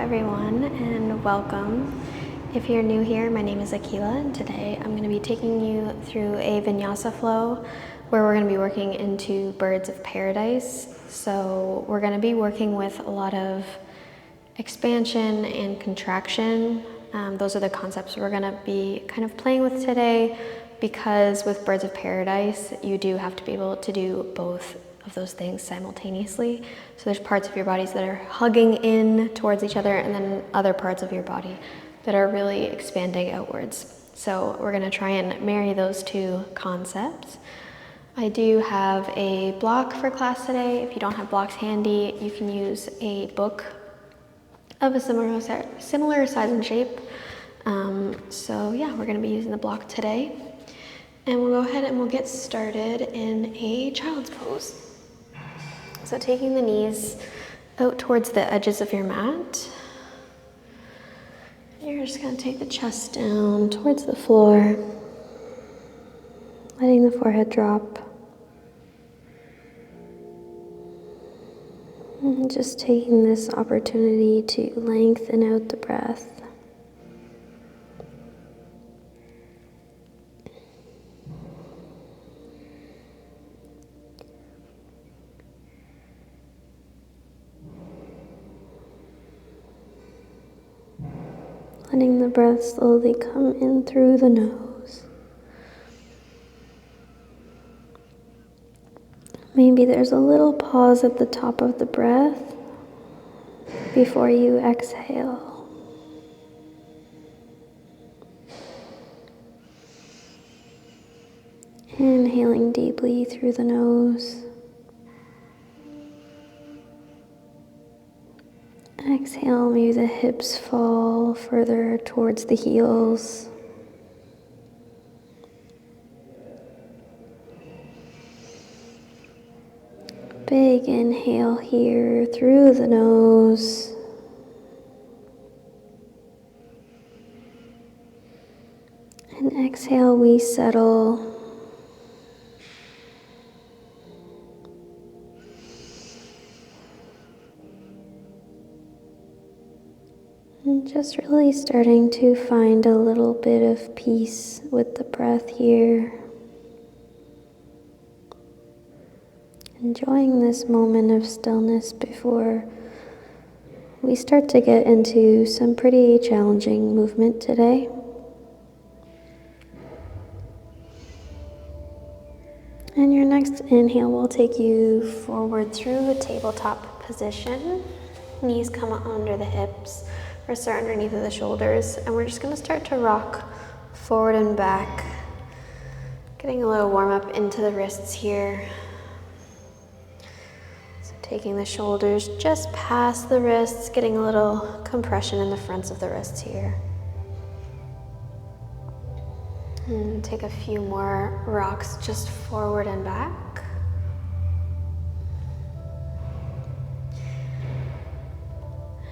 everyone, and welcome. If you're new here, my name is Aquila, and today I'm going to be taking you through a Vinyasa flow where we're going to be working into birds of paradise. So we're going to be working with a lot of expansion and contraction. Those are the concepts we're going to be kind of playing with today, because with birds of paradise, you do have to be able to do both of those things simultaneously. So there's parts of your bodies that are hugging in towards each other, and then other parts of your body that are really expanding outwards. So we're going to try and marry those two concepts. I do have a block for class today. If you don't have blocks handy, you can use a book of a similar size and shape. So yeah, we're going to be using the block today. And we'll go ahead and we'll get started in a child's pose. So taking the knees out towards the edges of your mat. You're just going to take the chest down towards the floor, letting the forehead drop. And just taking this opportunity to lengthen out the breath. Letting the breath slowly come in through the nose. Maybe there's a little pause at the top of the breath before you exhale. Inhaling deeply through the nose. Exhale, maybe the hips fall further towards the heels. Big inhale here through the nose. And exhale, we settle. And just really starting to find a little bit of peace with the breath here. Enjoying this moment of stillness before we start to get into some pretty challenging movement today. And your next inhale will take you forward through a tabletop position. Knees come under the hips. Wrists are underneath of the shoulders, and we're just going to start to rock forward and back, getting a little warm up into the wrists here. So taking the shoulders just past the wrists, getting a little compression in the fronts of the wrists here. And take a few more rocks just forward and back.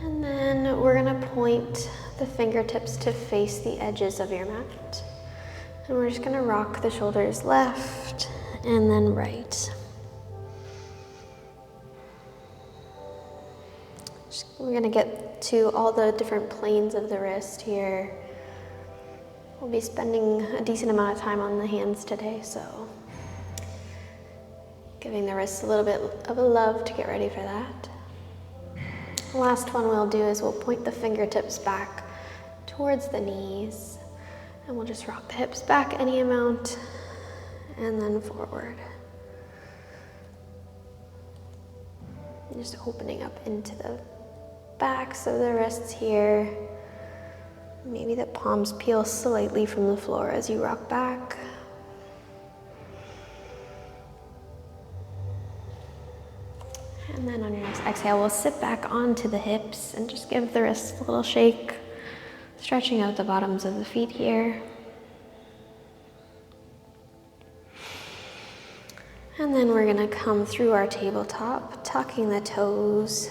And then we're going to point the fingertips to face the edges of your mat. And we're just going to rock the shoulders left and then right. We're going to get to all the different planes of the wrist here. We'll be spending a decent amount of time on the hands today, so giving the wrists a little bit of a love to get ready for that. The last one we'll do is we'll point the fingertips back towards the knees, and we'll just rock the hips back any amount and then forward. And just opening up into the backs of the wrists here. Maybe the palms peel slightly from the floor as you rock back. And then on your next exhale, we'll sit back onto the hips and just give the wrists a little shake, stretching out the bottoms of the feet here. And then we're going to come through our tabletop, tucking the toes,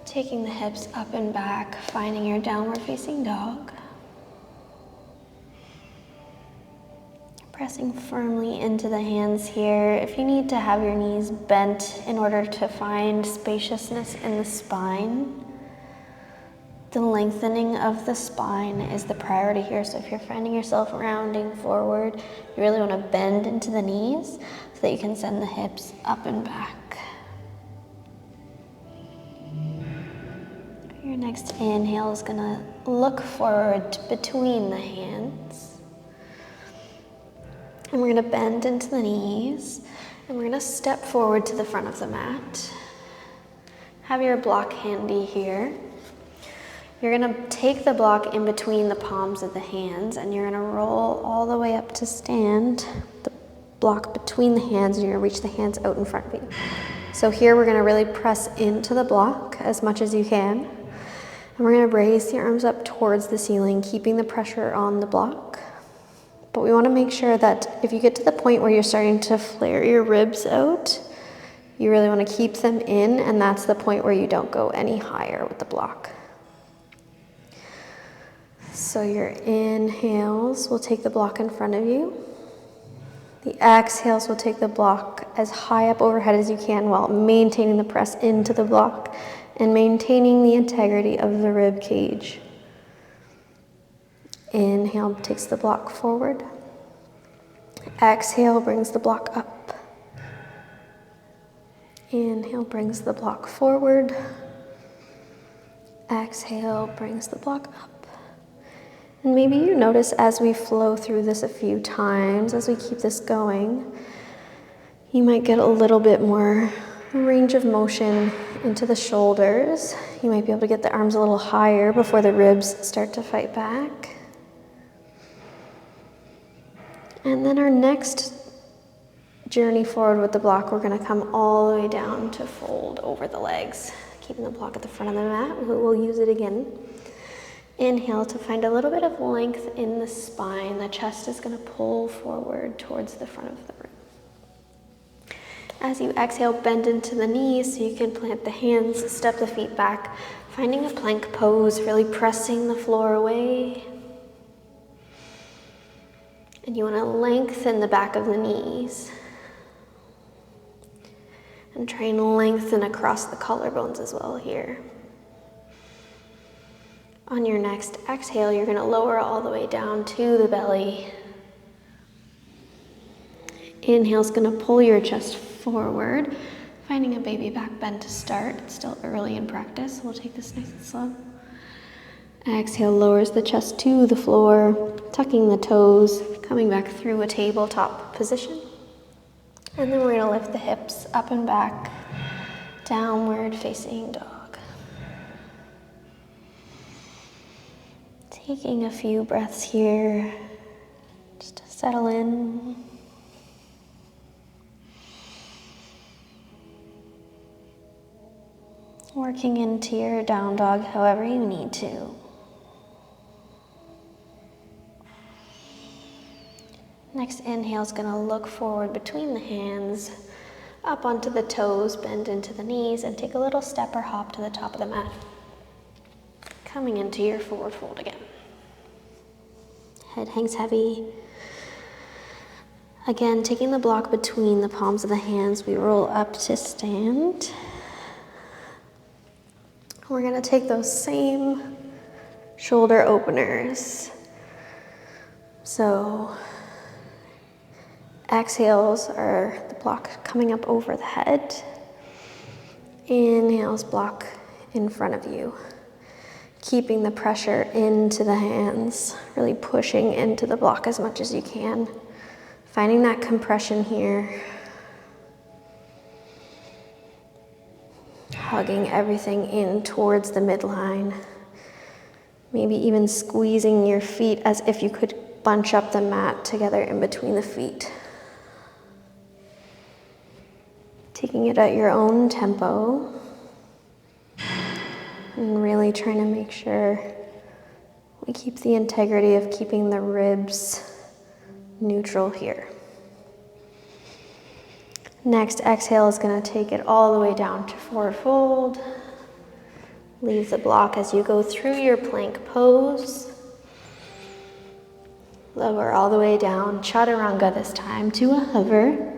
taking the hips up and back, finding your downward facing dog. Pressing firmly into the hands here. If you need to have your knees bent in order to find spaciousness in the spine, The lengthening of the spine is the priority here. So if you're finding yourself rounding forward, you really want to bend into the knees so that you can send the hips up and back. Your next inhale is going to look forward between the hands. And we're going to bend into the knees. And we're going to step forward to the front of the mat. Have your block handy here. You're going to take the block in between the palms of the hands and you're going to roll all the way up to stand. The block between the hands and you're going to reach the hands out in front of you. So here we're going to really press into the block as much as you can. And we're going to raise the arms up towards the ceiling, keeping the pressure on the block. But we want to make sure that if you get to the point where you're starting to flare your ribs out, you really want to keep them in, and that's the point where you don't go any higher with the block. So your inhales will take the block in front of you. The exhales will take the block as high up overhead as you can while maintaining the press into the block and maintaining the integrity of the rib cage. Inhale takes the block forward. Exhale brings the block up. Inhale brings the block forward. Exhale brings the block up. And maybe you notice as we flow through this a few times, as we keep this going, you might get a little bit more range of motion into the shoulders. You might be able to get the arms a little higher before the ribs start to fight back. And then our next journey forward with the block, we're going to come all the way down to fold over the legs, keeping the block at the front of the mat. We'll use it again. Inhale to find a little bit of length in the spine. The chest is going to pull forward towards the front of the room. As you exhale, bend into the knees so you can plant the hands, step the feet back, finding a plank pose, really pressing the floor away. And you want to lengthen the back of the knees. And try and lengthen across the collarbones as well here. On your next exhale, you're going to lower all the way down to the belly. Inhale is going to pull your chest forward, finding a baby back bend to start. It's still early in practice. We'll take this nice and slow. Exhale lowers the chest to the floor, tucking the toes, coming back through a tabletop position. And then we're going to lift the hips up and back, downward facing dog. Taking a few breaths here, just to settle in. Working into your down dog however you need to. Next inhale is going to look forward between the hands, up onto the toes, bend into the knees, and take a little step or hop to the top of the mat. Coming into your forward fold again. Head hangs heavy. Again, taking the block between the palms of the hands, we roll up to stand. We're going to take those same shoulder openers. So exhales are the block coming up over the head. Inhales, block in front of you. Keeping the pressure into the hands, really pushing into the block as much as you can. Finding that compression here. Hugging everything in towards the midline. Maybe even squeezing your feet as if you could bunch up the mat together in between the feet. Taking it at your own tempo. And really trying to make sure we keep the integrity of keeping the ribs neutral here. Next exhale is going to take it all the way down to forward fold. Leave the block as you go through your plank pose. Lower all the way down, chaturanga this time, to a hover.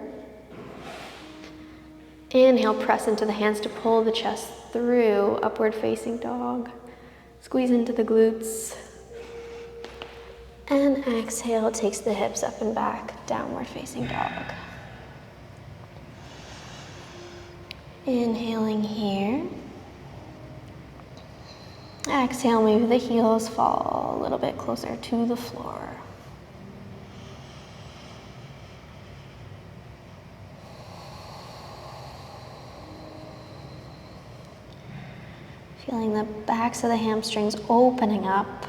Inhale, press into the hands to pull the chest through, upward facing dog. Squeeze into the glutes. And exhale, takes the hips up and back, downward facing dog. Inhaling here. Exhale, maybe the heels fall a little bit closer to the floor. Feeling the backs of the hamstrings opening up.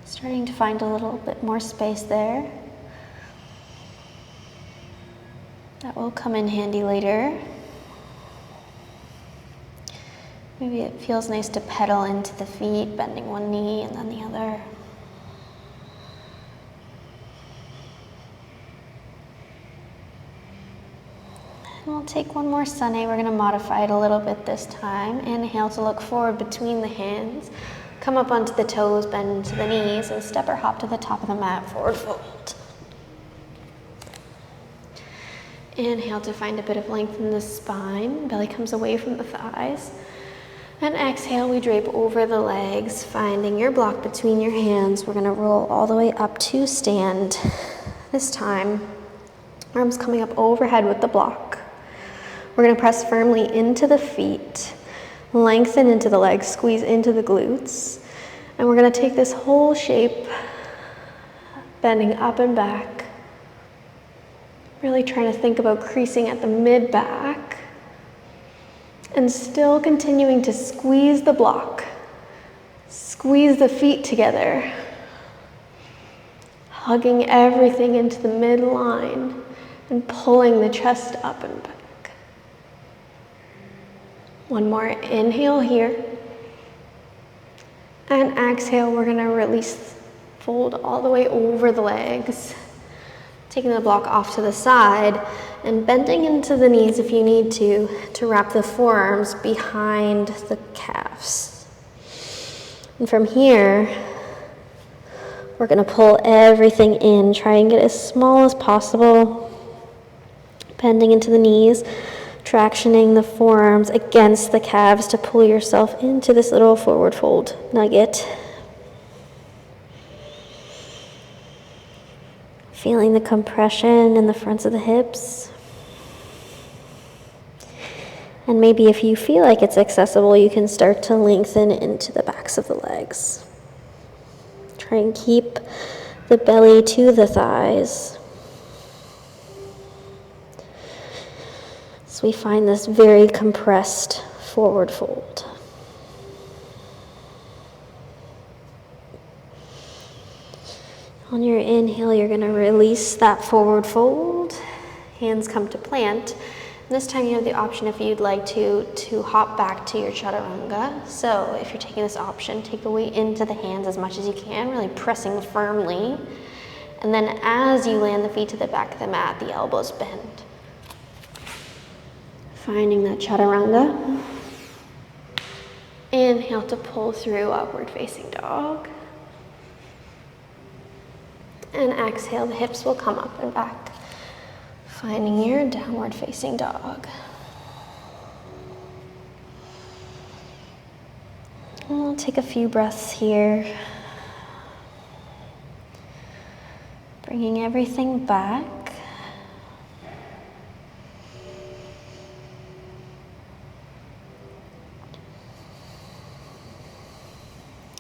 Starting to find a little bit more space there. That will come in handy later. Maybe it feels nice to pedal into the feet, bending one knee and then the other. And we'll take one more sunny. We're going to modify it a little bit this time. Inhale to look forward between the hands. Come up onto the toes, bend into the knees, and step or hop to the top of the mat, forward fold. Inhale to find a bit of length in the spine. Belly comes away from the thighs. And exhale, we drape over the legs, finding your block between your hands. We're gonna roll all the way up to stand. This time, arms coming up overhead with the block. We're gonna press firmly into the feet. Lengthen into the legs, squeeze into the glutes. And we're gonna take this whole shape, bending up and back. Really trying to think about creasing at the mid-back. And still continuing to squeeze the block. Squeeze the feet together. Hugging everything into the midline and pulling the chest up and back. One more inhale here. And exhale, we're gonna release, fold all the way over the legs. Taking the block off to the side and bending into the knees if you need to wrap the forearms behind the calves. And from here, we're gonna pull everything in, try and get as small as possible. Bending into the knees. Tractioning the forearms against the calves to pull yourself into this little forward fold nugget. Feeling the compression in the fronts of the hips. And maybe if you feel like it's accessible, you can start to lengthen into the backs of the legs. Try and keep the belly to the thighs. So we find this very compressed forward fold. On your inhale, you're going to release that forward fold. Hands come to plant. And this time you have the option, if you'd like to hop back to your chaturanga. So if you're taking this option, take the weight into the hands as much as you can, really pressing firmly. And then as you land the feet to the back of the mat, the elbows bend. Finding that chaturanga. Inhale to pull through upward facing dog. And exhale, the hips will come up and back. Finding your downward facing dog. And we'll take a few breaths here. Bringing everything back.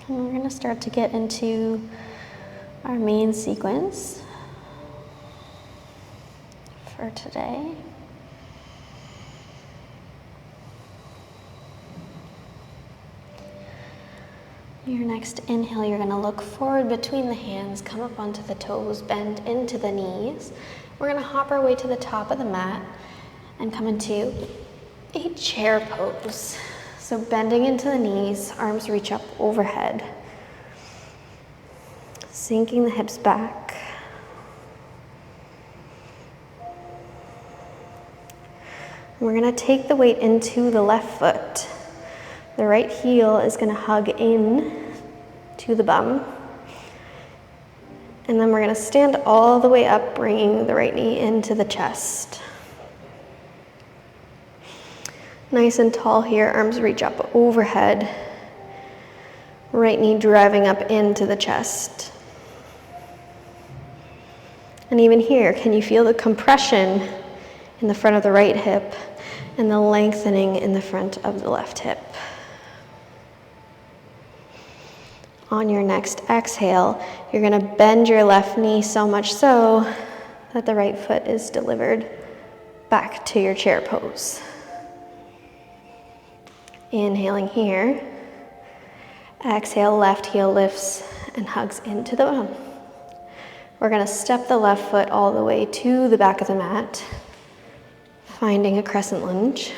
And we're going to start to get into our main sequence for today. Your next inhale, you're going to look forward between the hands, come up onto the toes, bend into the knees. We're going to hop our way to the top of the mat and come into a chair pose. So bending into the knees, arms reach up overhead. Sinking the hips back. We're going to take the weight into the left foot. The right heel is going to hug in to the bum. And then we're going to stand all the way up, bringing the right knee into the chest. Nice and tall here, arms reach up overhead. Right knee driving up into the chest. And even here, can you feel the compression in the front of the right hip and the lengthening in the front of the left hip? On your next exhale, you're going to bend your left knee so much so that the right foot is delivered back to your chair pose. Inhaling here. Exhale, left heel lifts and hugs into the bum. We're going to step the left foot all the way to the back of the mat, finding a crescent lunge.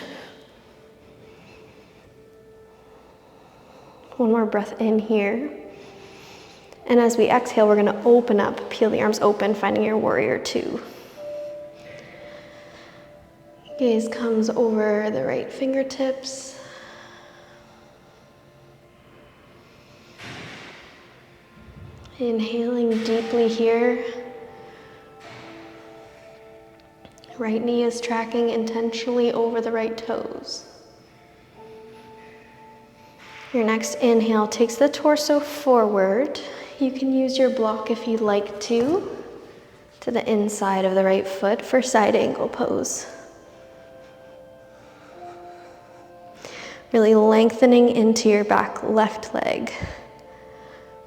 One more breath in here. And as we exhale, we're going to open up, peel the arms open, finding your warrior two. Gaze comes over the right fingertips. Inhaling deeply here. Right knee is tracking intentionally over the right toes. Your next inhale takes the torso forward. You can use your block if you'd like to the inside of the right foot for side angle pose. Really lengthening into your back left leg.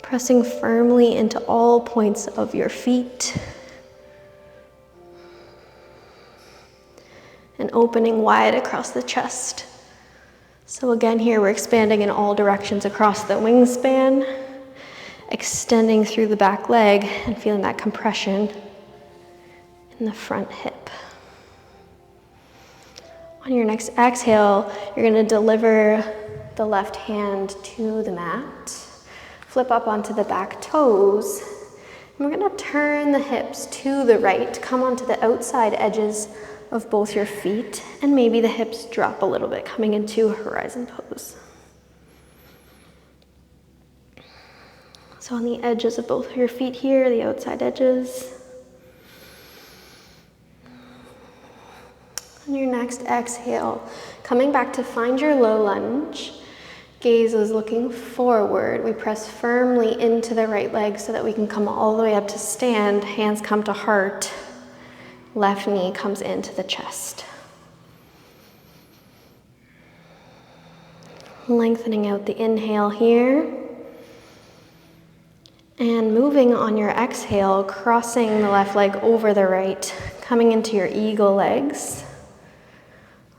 Pressing firmly into all points of your feet. And opening wide across the chest. So again, here we're expanding in all directions across the wingspan, extending through the back leg and feeling that compression in the front hip. On your next exhale, you're going to deliver the left hand to the mat. Flip up onto the back toes. And we're going to turn the hips to the right. Come onto the outside edges of both your feet. And maybe the hips drop a little bit, coming into horizon pose. So on the edges of both of your feet here, the outside edges. On your next exhale, coming back to find your low lunge. Gaze is looking forward. We press firmly into the right leg so that we can come all the way up to stand. Hands come to heart. Left knee comes into the chest. Lengthening out the inhale here. And moving on your exhale, crossing the left leg over the right, coming into your eagle legs.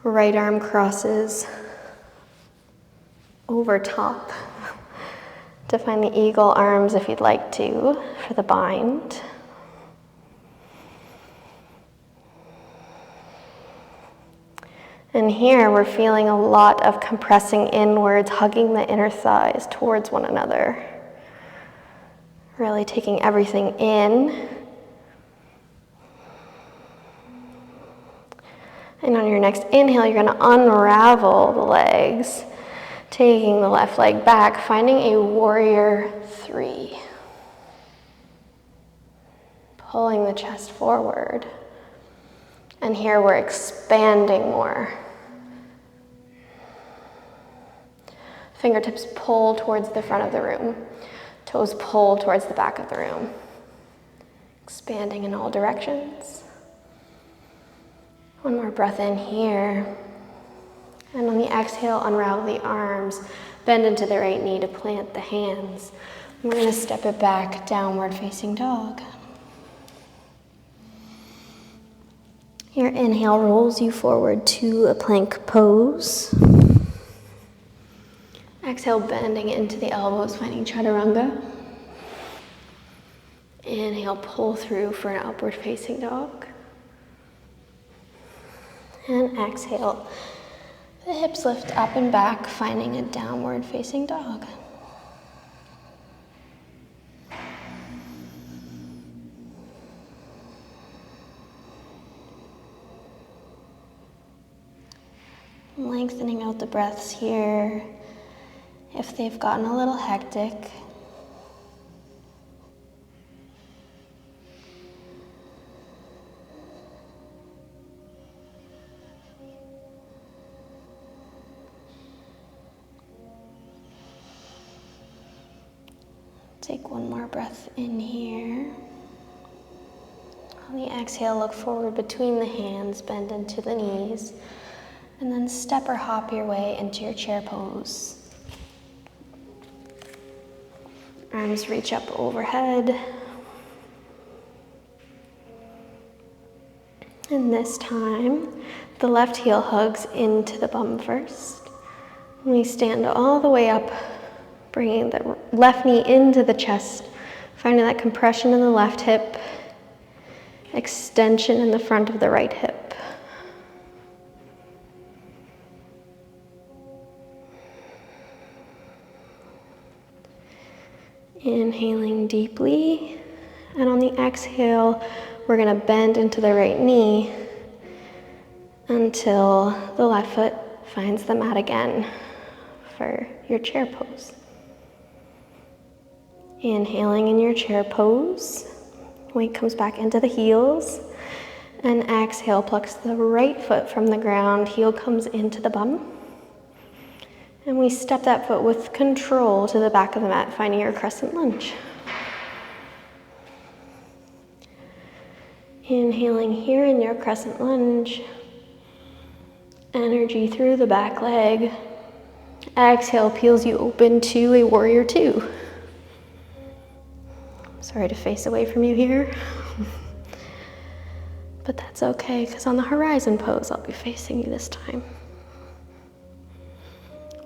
Right arm crosses over top to find the eagle arms if you'd like to for the bind. And here we're feeling a lot of compressing inwards, hugging the inner thighs towards one another. Really taking everything in. And on your next inhale, you're going to unravel the legs. Taking the left leg back, finding a warrior three. Pulling the chest forward. And here we're expanding more. Fingertips pull towards the front of the room. Toes pull towards the back of the room. Expanding in all directions. One more breath in here. And on the exhale, unravel the arms, bend into the right knee to plant the hands. We're going to step it back, downward facing dog. Your inhale rolls you forward to a plank pose. Exhale, bending into the elbows, finding chaturanga. Inhale, pull through for an upward facing dog. And exhale. The hips lift up and back, finding a downward facing dog. Lengthening out the breaths here. If they've gotten a little hectic, Take one more breath in here. On the exhale, look forward between the hands, bend into the knees, and then step or hop your way into your chair pose. Arms reach up overhead. And this time, the left heel hugs into the bum first. We stand all the way up, bringing the left knee into the chest, finding that compression in the left hip, extension in the front of the right hip. Inhaling deeply, and on the exhale, we're going to bend into the right knee until the left foot finds the mat again for your chair pose. Inhaling in your chair pose, weight comes back into the heels, and exhale, plucks the right foot from the ground, heel comes into the bum, and we step that foot with control to the back of the mat, finding your crescent lunge. Inhaling here in your crescent lunge, energy through the back leg. Exhale peels you open to a warrior two. Sorry to face away from you here, but that's okay, because on the horizon pose, I'll be facing you this time.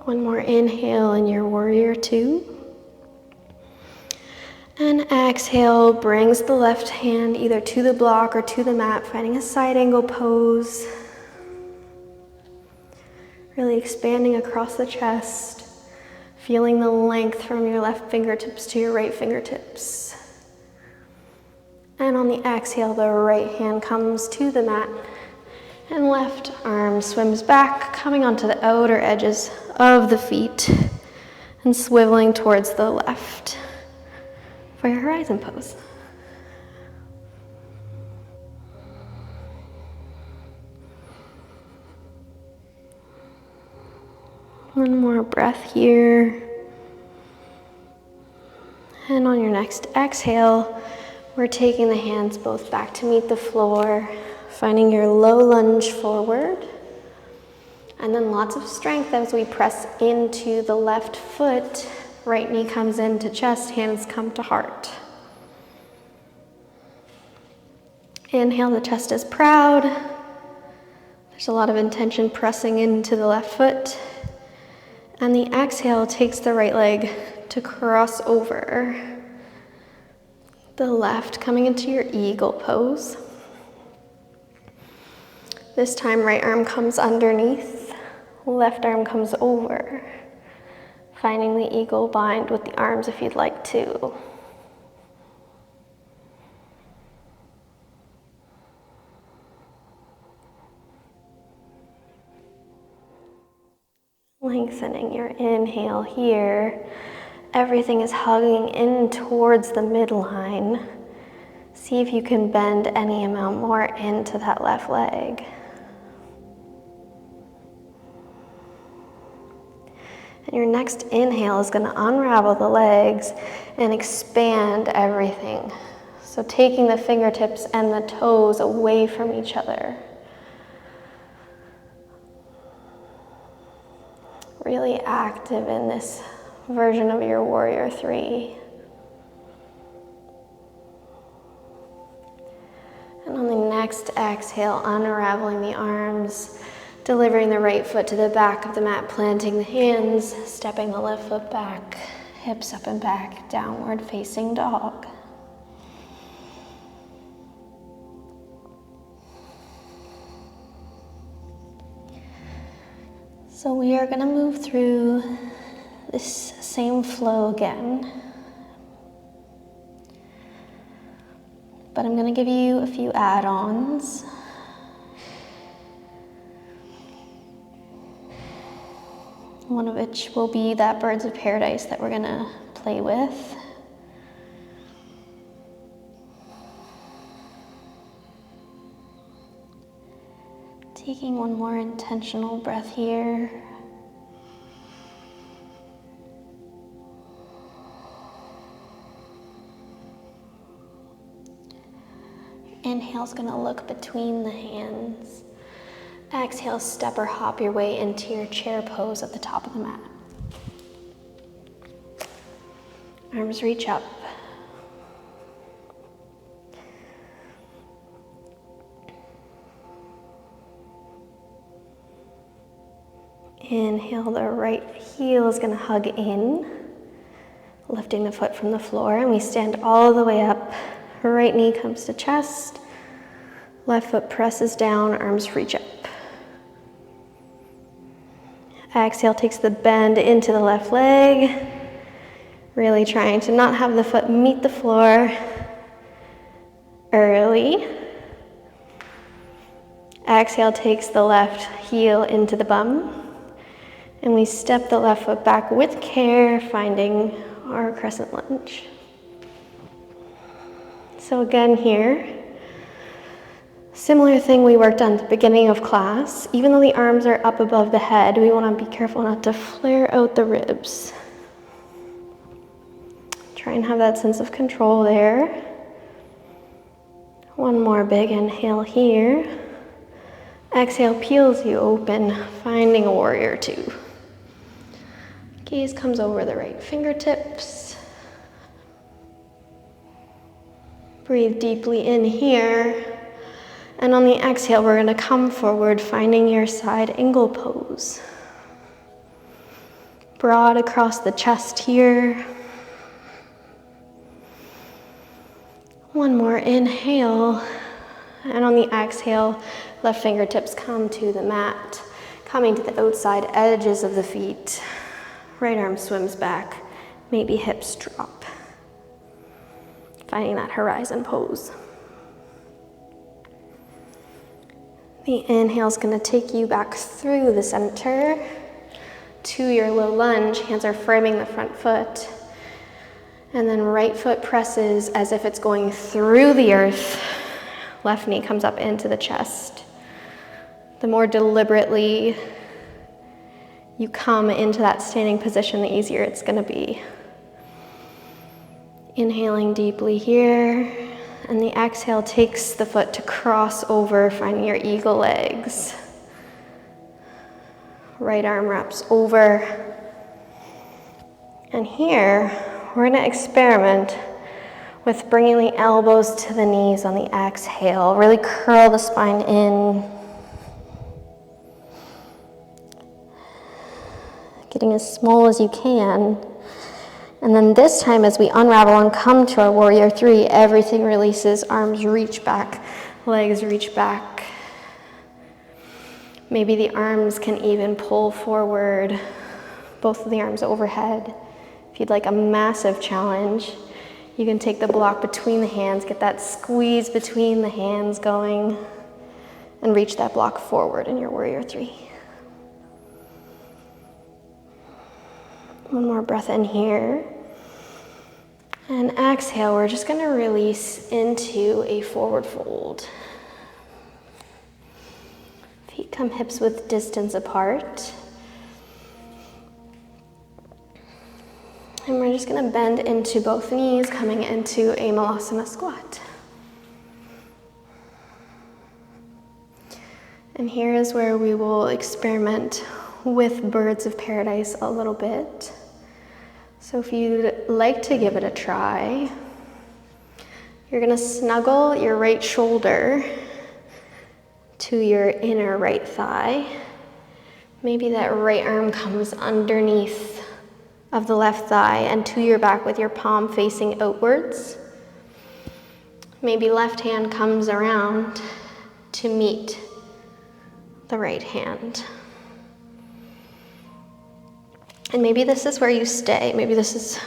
One more inhale in your warrior two. And exhale brings the left hand either to the block or to the mat, finding a side angle pose. Really expanding across the chest, feeling the length from your left fingertips to your right fingertips. And on the exhale, the right hand comes to the mat, and left arm swims back, coming onto the outer edges of the feet and swiveling towards the left for your horizon pose. One more breath here. And on your next exhale, we're taking the hands both back to meet the floor, finding your low lunge forward. And then lots of strength as we press into the left foot. Right knee comes into chest, hands come to heart. Inhale, the chest is proud. There's a lot of intention pressing into the left foot. And the exhale takes the right leg to cross over. The left coming into your eagle pose. This time, right arm comes underneath, left arm comes over. Finding the eagle bind with the arms if you'd like to. Lengthening your inhale here. Everything is hugging in towards the midline. See if you can bend any amount more into that left leg. And your next inhale is going to unravel the legs and expand everything. So taking the fingertips and the toes away from each other. Really active in this version of your warrior three. And on the next exhale, unraveling the arms, delivering the right foot to the back of the mat, planting the hands, stepping the left foot back, hips up and back, downward facing dog. So we are going to move through this same flow again. But I'm going to give you a few add-ons. One of which will be that birds of paradise that we're going to play with. Taking one more intentional breath here. Inhale's gonna look between the hands. Exhale, step or hop your way into your chair pose at the top of the mat. Arms reach up. Inhale, the right heel is going to hug in, lifting the foot from the floor, and we stand all the way up. Right knee comes to chest, left foot presses down, arms reach up. Exhale takes the bend into the left leg, really trying to not have the foot meet the floor early. Exhale takes the left heel into the bum. And we step the left foot back with care, finding our crescent lunge. So again here, similar thing we worked on at the beginning of class. Even though the arms are up above the head, we want to be careful not to flare out the ribs. Try and have that sense of control there. One more big inhale here. Exhale peels you open, finding a warrior two. Gaze comes over the right fingertips. Breathe deeply in here. And on the exhale, we're going to come forward, finding your side angle pose. Broad across the chest here. One more inhale. And on the exhale, left fingertips come to the mat, coming to the outside edges of the feet. Right arm swims back, maybe hips drop. Finding that horizon pose. The inhale is going to take you back through the center to your low lunge. Hands are framing the front foot. And then right foot presses as if it's going through the earth. Left knee comes up into the chest. The more deliberately you come into that standing position, the easier it's going to be. Inhaling deeply here, and the exhale takes the foot to cross over, finding your eagle legs. Right arm wraps over. And here, we're going to experiment with bringing the elbows to the knees on the exhale. Really curl the spine in. Getting as small as you can. And then this time as we unravel and come to our warrior three, everything releases, arms reach back, legs reach back. Maybe the arms can even pull forward, both of the arms overhead. If you'd like a massive challenge, you can take the block between the hands, get that squeeze between the hands going, and reach that block forward in your warrior three. One more breath in here. And exhale, we're just going to release into a forward fold. Feet come hips width distance apart. And we're just going to bend into both knees, coming into a Malasana squat. And here is where we will experiment with birds of paradise a little bit. So if you'd like to give it a try, you're going to snuggle your right shoulder to your inner right thigh. Maybe that right arm comes underneath of the left thigh and to your back with your palm facing outwards. Maybe left hand comes around to meet the right hand. And maybe this is where you stay. Maybe this is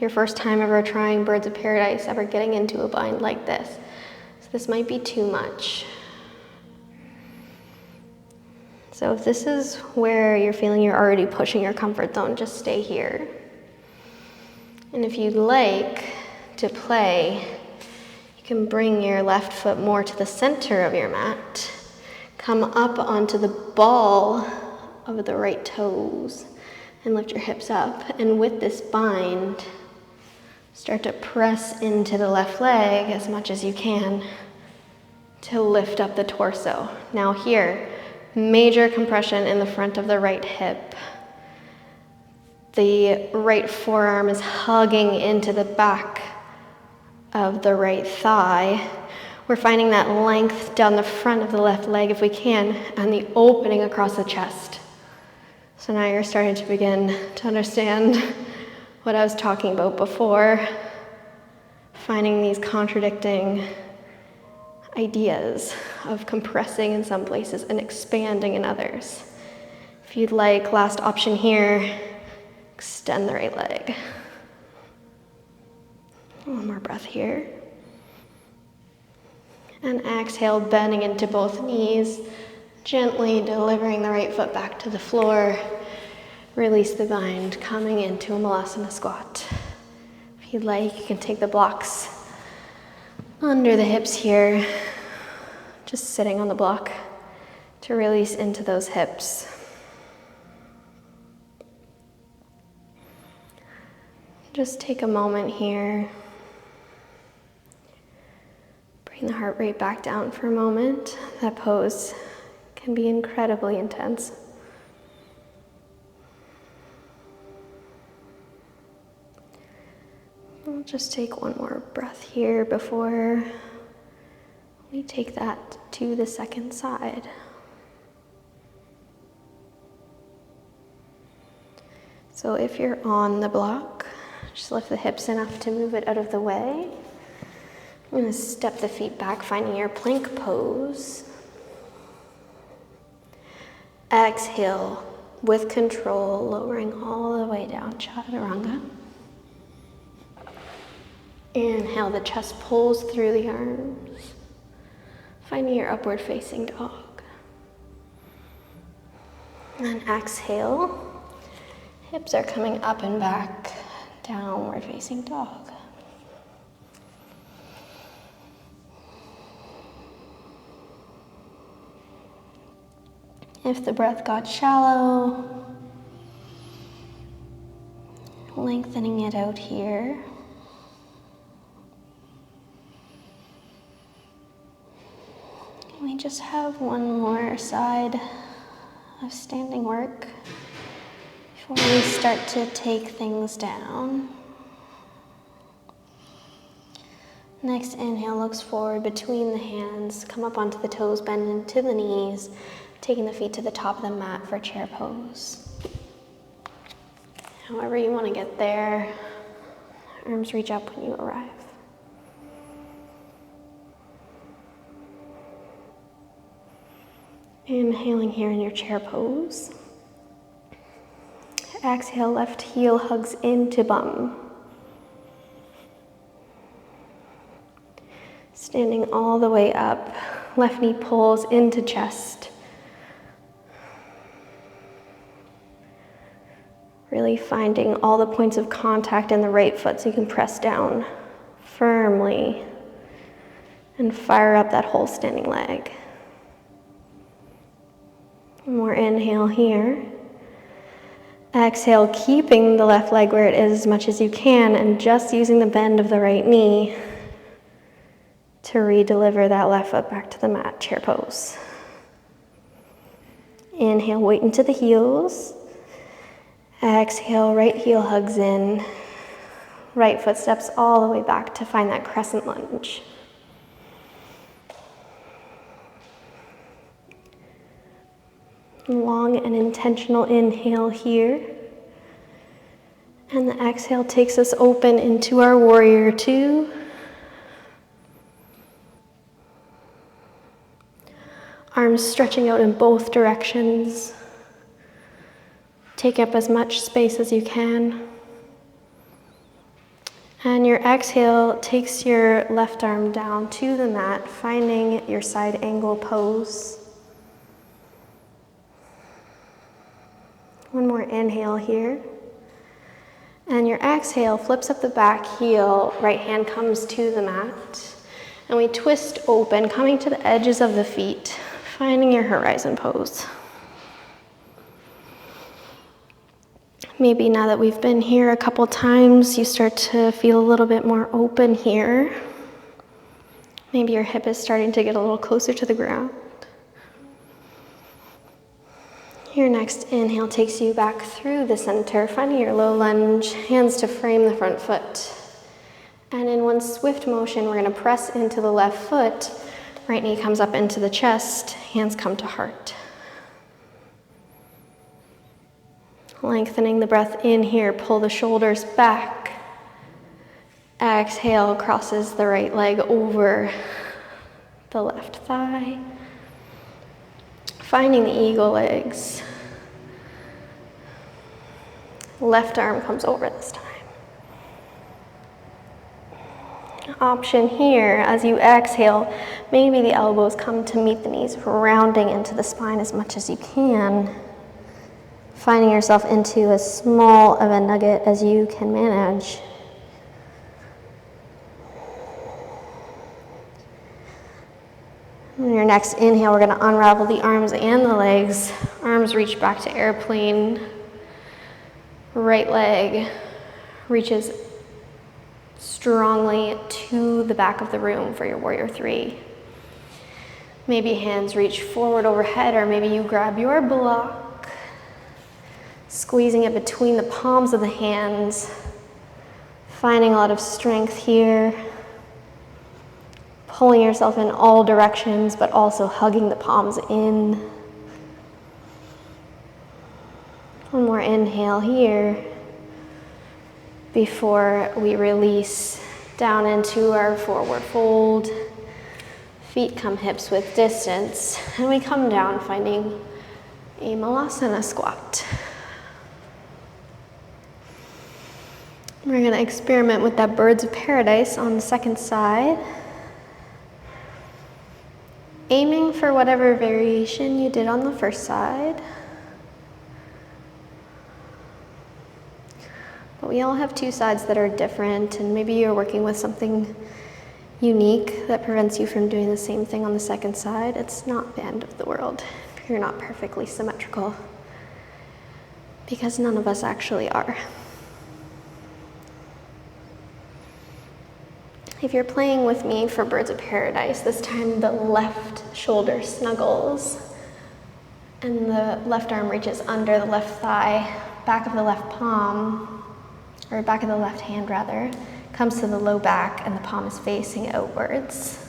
your first time ever trying birds of paradise, ever getting into a bind like this. So this might be too much. So if this is where you're feeling you're already pushing your comfort zone, just stay here. And if you'd like to play, you can bring your left foot more to the center of your mat. Come up onto the ball of the right toes and lift your hips up. And with this bind, start to press into the left leg as much as you can. to lift up the torso. Now here, major compression in the front of the right hip. The right forearm is hugging into the back of the right thigh. We're finding that length down the front of the left leg if we can, and the opening across the chest. So now you're starting to begin to understand what I was talking about before, finding these contradicting ideas of compressing in some places and expanding in others. If you'd like, last option here, extend the right leg. One more breath here. And exhale, bending into both knees, gently delivering the right foot back to the floor. Release the bind, coming into a Malasana squat. If you'd like, you can take the blocks under the hips here, just sitting on the block to release into those hips. Just take a moment here. Bring the heart rate back down for a moment. That pose can be incredibly intense. We'll just take one more breath here before we take that to the second side. So if you're on the block, just lift the hips enough to move it out of the way. I'm going to step the feet back, finding your plank pose. Exhale with control, lowering all the way down, chaturanga. Inhale, the chest pulls through the arms. Finding your upward facing dog. And exhale, hips are coming up and back, downward facing dog. If the breath got shallow, lengthening it out here. We just have one more side of standing work before we start to take things down. Next inhale, looks forward between the hands, come up onto the toes, bend into the knees, taking the feet to the top of the mat for chair pose. However you want to get there, arms reach up when you arrive. Inhaling here in your chair pose. Exhale, left heel hugs into bum. Standing all the way up, left knee pulls into chest. Really finding all the points of contact in the right foot so you can press down firmly and fire up that whole standing leg. One more inhale here. Exhale, keeping the left leg where it is as much as you can and just using the bend of the right knee to re-deliver that left foot back to the mat, chair pose. Inhale, weight into the heels. Exhale, right heel hugs in. Right foot steps all the way back to find that crescent lunge. Long and intentional inhale here. And the exhale takes us open into our warrior two. Arms stretching out in both directions. Take up as much space as you can. And your exhale takes your left arm down to the mat, finding your side angle pose. One more inhale here. And your exhale flips up the back heel, right hand comes to the mat. And we twist open, coming to the edges of the feet, finding your horizon pose. Maybe now that we've been here a couple times, you start to feel a little bit more open here. Maybe your hip is starting to get a little closer to the ground. Your next inhale takes you back through the center, finding your low lunge, hands to frame the front foot. And in one swift motion, we're going to press into the left foot. Right knee comes up into the chest, hands come to heart. Lengthening the breath in here, pull the shoulders back. Exhale, crosses the right leg over the left thigh. Finding the eagle legs. Left arm comes over this time. Option here, as you exhale, maybe the elbows come to meet the knees, rounding into the spine as much as you can. Finding yourself into as small of a nugget as you can manage. On your next inhale, we're going to unravel the arms and the legs. Arms reach back to airplane. Right leg reaches strongly to the back of the room for your warrior three. Maybe hands reach forward overhead, or maybe you grab your block, squeezing it between the palms of the hands, finding a lot of strength here. Pulling yourself in all directions, but also hugging the palms in. One more inhale here before we release down into our forward fold. Feet come hips width distance, and we come down finding a Malasana squat. We're going to experiment with that birds of paradise on the second side. Aiming for whatever variation you did on the first side. But we all have two sides that are different, and maybe you're working with something unique that prevents you from doing the same thing on the second side. It's not the end of the world if you're not perfectly symmetrical, because none of us actually are. If you're playing with me for birds of paradise, this time the left shoulder snuggles and the left arm reaches under the left thigh, back of the left palm, or back of the left hand rather, comes to the low back and the palm is facing outwards.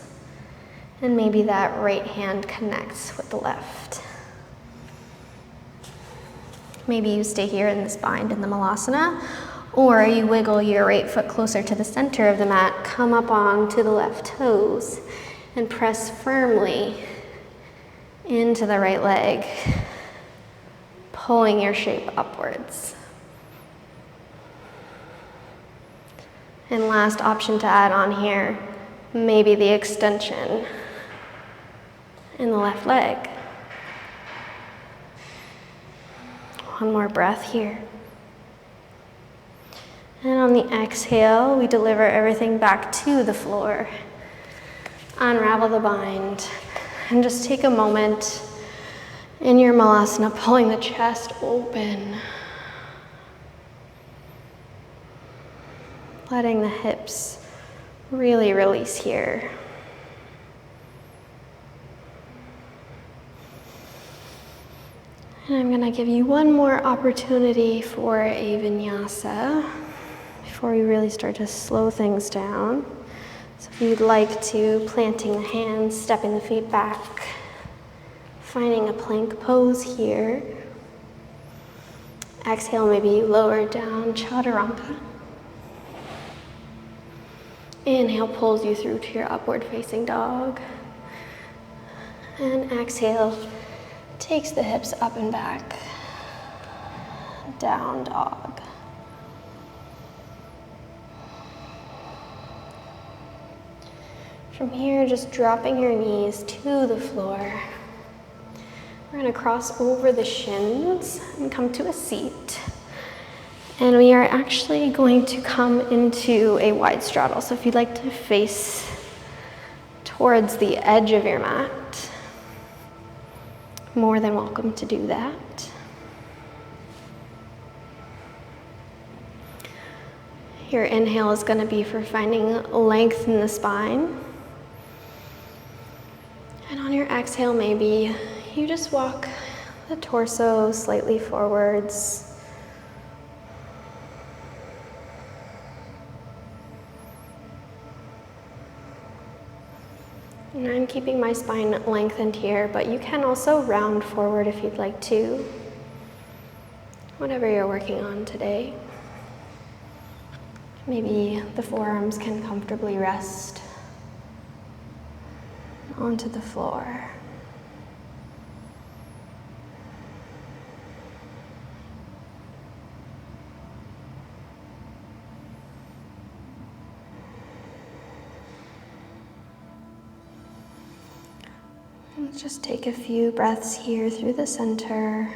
And maybe that right hand connects with the left. Maybe you stay here in this bind in the Malasana, or you wiggle your right foot closer to the center of the mat, come up onto the left toes, and press firmly into the right leg, pulling your shape upwards. And last option to add on here, maybe the extension in the left leg. One more breath here. And on the exhale, we deliver everything back to the floor. Unravel the bind. And just take a moment in your Malasana, pulling the chest open. Letting the hips really release here. And I'm going to give you one more opportunity for a Vinyasa before we really start to slow things down. So if you'd like to, planting the hands, stepping the feet back, finding a plank pose here. Exhale, maybe you lower down, Chaturanga. Inhale pulls you through to your upward facing dog. And exhale takes the hips up and back. Down dog. From here, just dropping your knees to the floor. We're going to cross over the shins and come to a seat. And we are actually going to come into a wide straddle. So if you'd like to face towards the edge of your mat, more than welcome to do that. Your inhale is going to be for finding length in the spine. exhale, maybe you just walk the torso slightly forwards. And I'm keeping my spine lengthened here, but you can also round forward if you'd like to. Whatever you're working on today. Maybe the forearms can comfortably rest onto the floor. Let's just take a few breaths here through the center.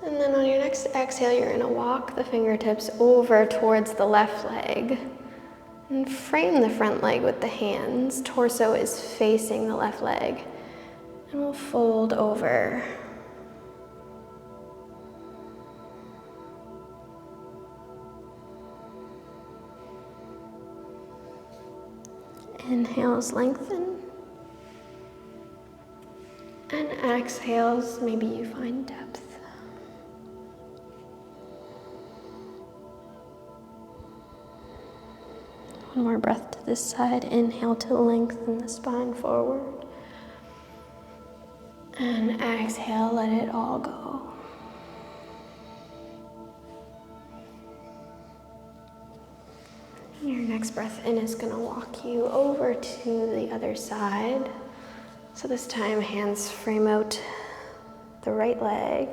And then on your next exhale, you're going to walk the fingertips over towards the left leg and frame the front leg with the hands. Torso is facing the left leg, and we'll fold over. Inhales, lengthen. And exhales, maybe you find depth. One more breath to this side. Inhale to lengthen the spine forward. And exhale, let it all go. Your next breath in is going to walk you over to the other side. So this time, hands frame out the right leg.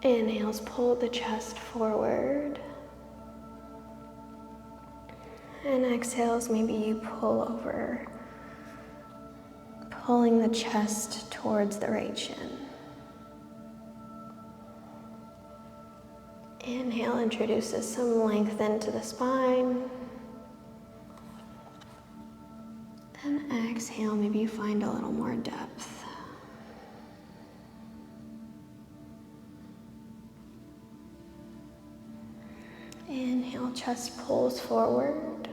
Inhales, pull the chest forward. And exhales, maybe you pull over, pulling the chest towards the right shin. Inhale introduces some length into the spine. And exhale, maybe you find a little more depth. Inhale, chest pulls forward.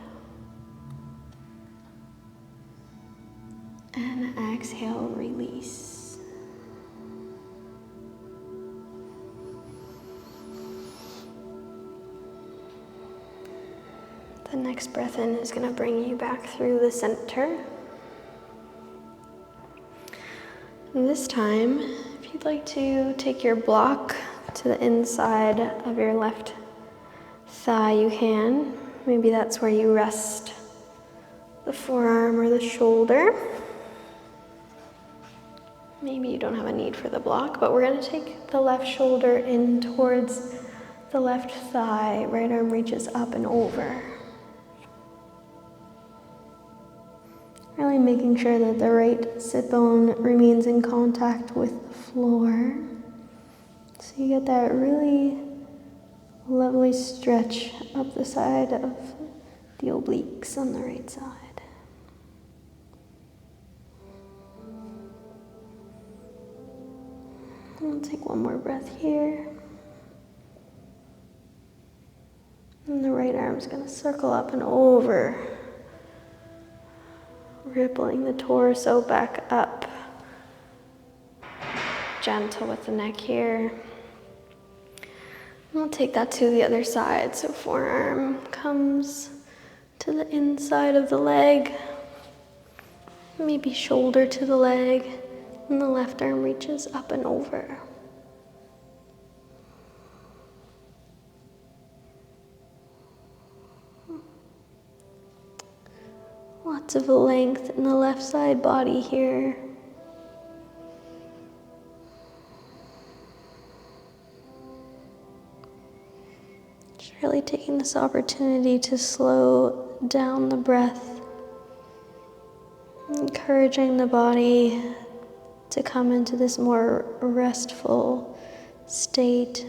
And exhale, release. The next breath in is going to bring you back through the center. And this time, if you'd like to take your block to the inside of your left thigh, you can. Maybe that's where you rest the forearm or the shoulder. Maybe you don't have a need for the block, but we're going to take the left shoulder in towards the left thigh. Right arm reaches up and over. Really making sure that the right sit bone remains in contact with the floor. So you get that really lovely stretch up the side of the obliques on the right side. We'll take one more breath here. And the right arm's going to circle up and over, rippling the torso back up. Gentle with the neck here. We'll take that to the other side. So forearm comes to the inside of the leg. Maybe shoulder to the leg. And the left arm reaches up and over. Lots of length in the left side body here. Just really taking this opportunity to slow down the breath, encouraging the body to come into this more restful state.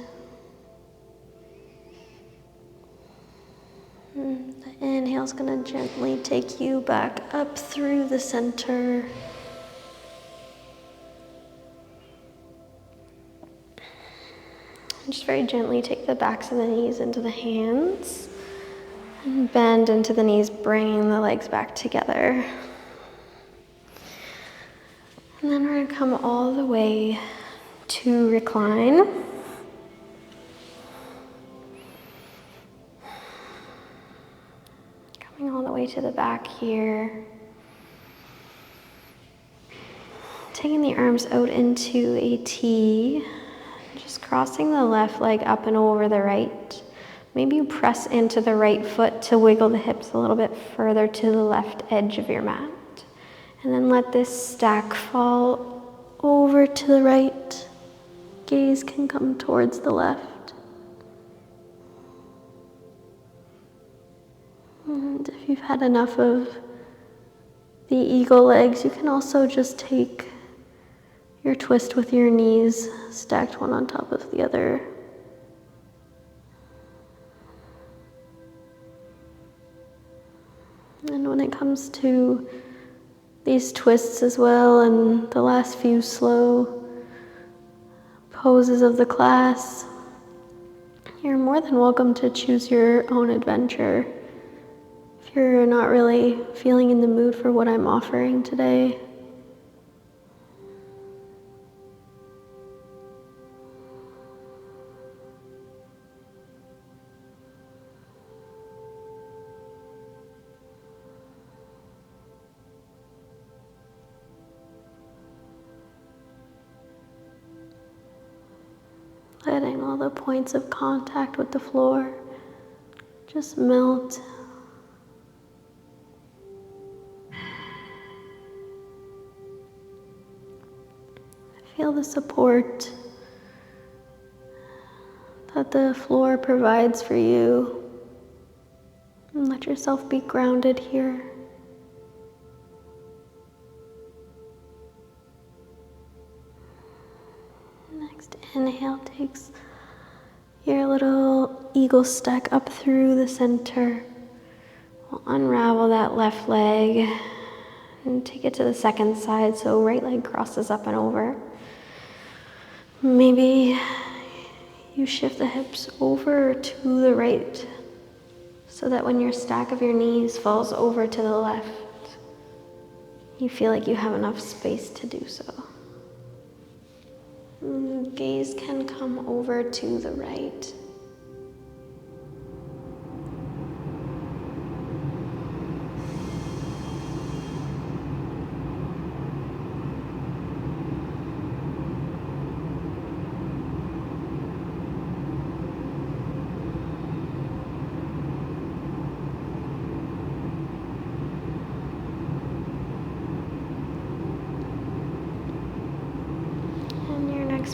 The inhale is going to gently take you back up through the center. And just very gently take the backs of the knees into the hands and bend into the knees, bringing the legs back together. And then we're going to come all the way to recline. Coming all the way to the back here. Taking the arms out into a T. Just crossing the left leg up and over the right. Maybe you press into the right foot to wiggle the hips a little bit further to the left edge of your mat. And then let this stack fall over to the right. Gaze can come towards the left. And if you've had enough of the eagle legs, you can also just take your twist with your knees stacked one on top of the other. And when it comes to these twists as well, and the last few slow poses of the class, you're more than welcome to choose your own adventure. If you're not really feeling in the mood for what I'm offering today, letting all the points of contact with the floor just melt. Feel the support that the floor provides for you, and let yourself be grounded here. Next inhale takes your little eagle stack up through the center. We'll unravel that left leg and take it to the second side, so right leg crosses up and over. Maybe you shift the hips over to the right so that when your stack of your knees falls over to the left, you feel like you have enough space to do so. Gaze can come over to the right.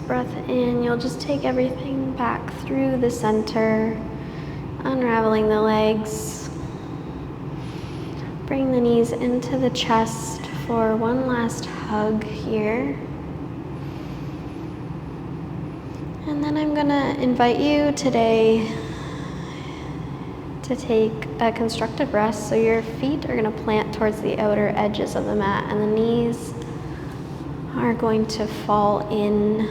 Breath in, you'll just take everything back through the center, unraveling the legs. Bring the knees into the chest for one last hug here. And then I'm gonna invite you today to take a constructive rest. So your feet are gonna plant towards the outer edges of the mat, and the knees are going to fall in.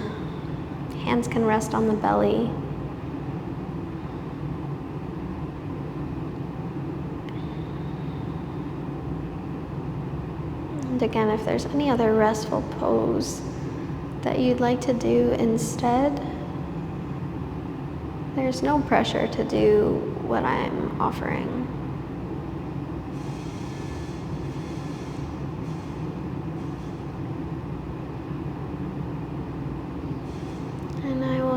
Hands can rest on the belly. And again, if there's any other restful pose that you'd like to do instead, there's no pressure to do what I'm offering.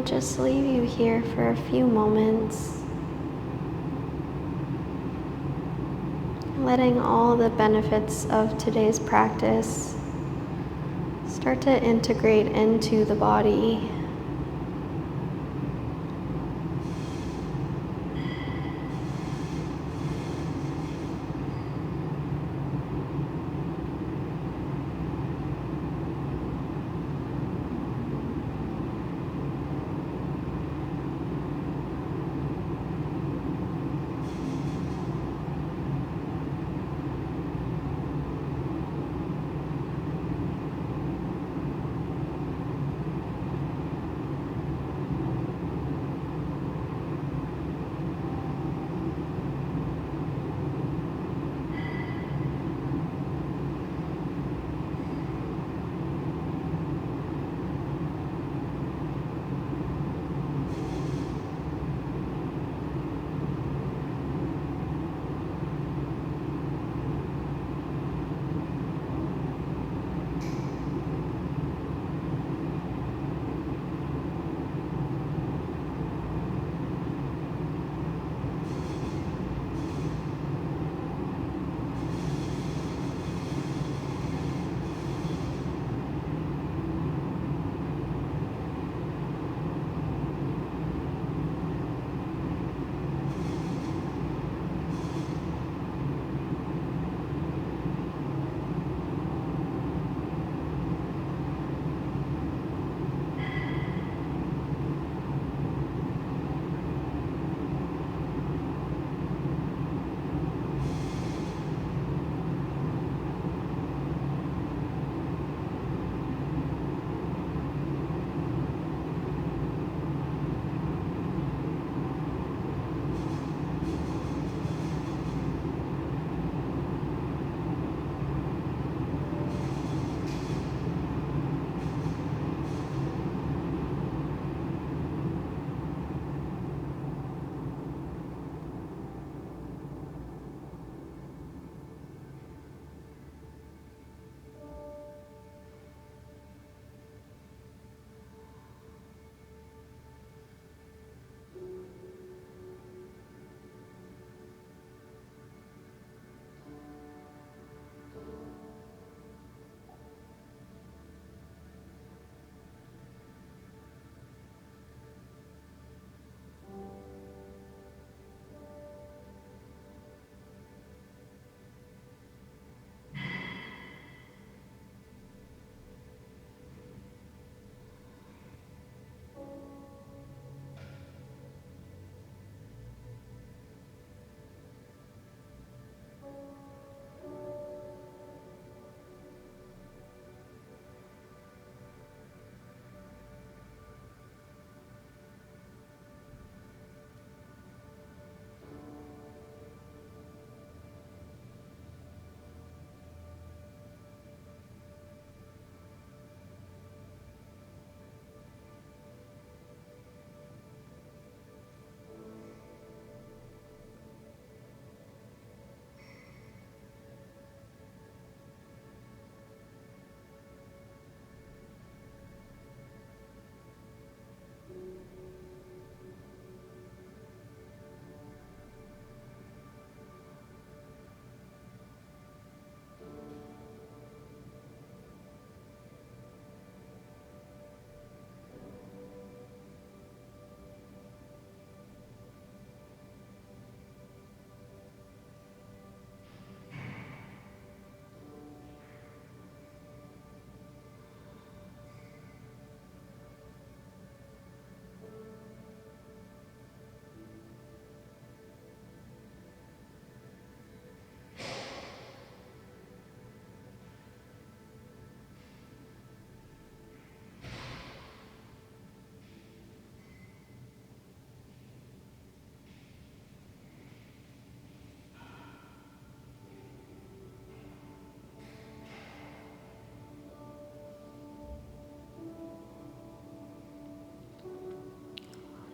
Just leave you here for a few moments, letting all the benefits of today's practice start to integrate into the body.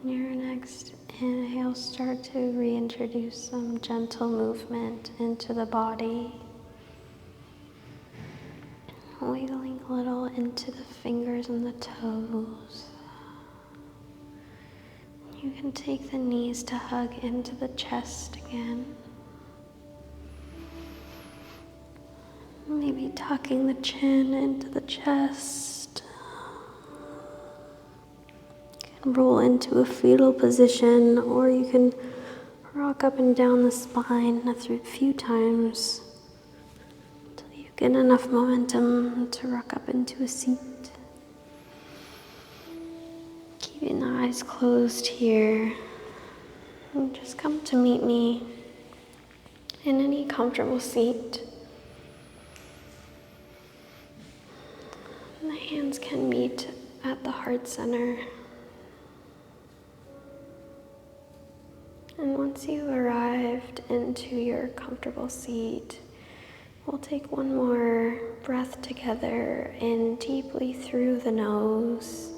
On your next inhale, start to reintroduce some gentle movement into the body. Wiggling a little into the fingers and the toes. You can take the knees to hug into the chest again. Maybe tucking the chin into the chest. You can roll into a fetal position, or you can rock up and down the spine a few times until you get enough momentum to rock up into a seat. Keeping the eyes closed here. And just come to meet me in any comfortable seat. The hands can meet at the heart center. And once you've arrived into your comfortable seat, we'll take one more breath together in deeply through the nose,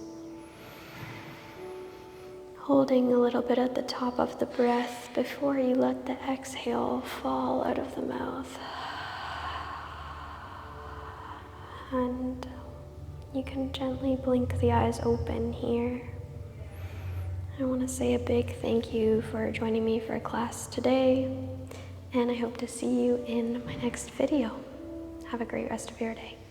holding a little bit at the top of the breath before you let the exhale fall out of the mouth. And you can gently blink the eyes open here. I want to say a big thank you for joining me for class today, and I hope to see you in my next video. Have a great rest of your day.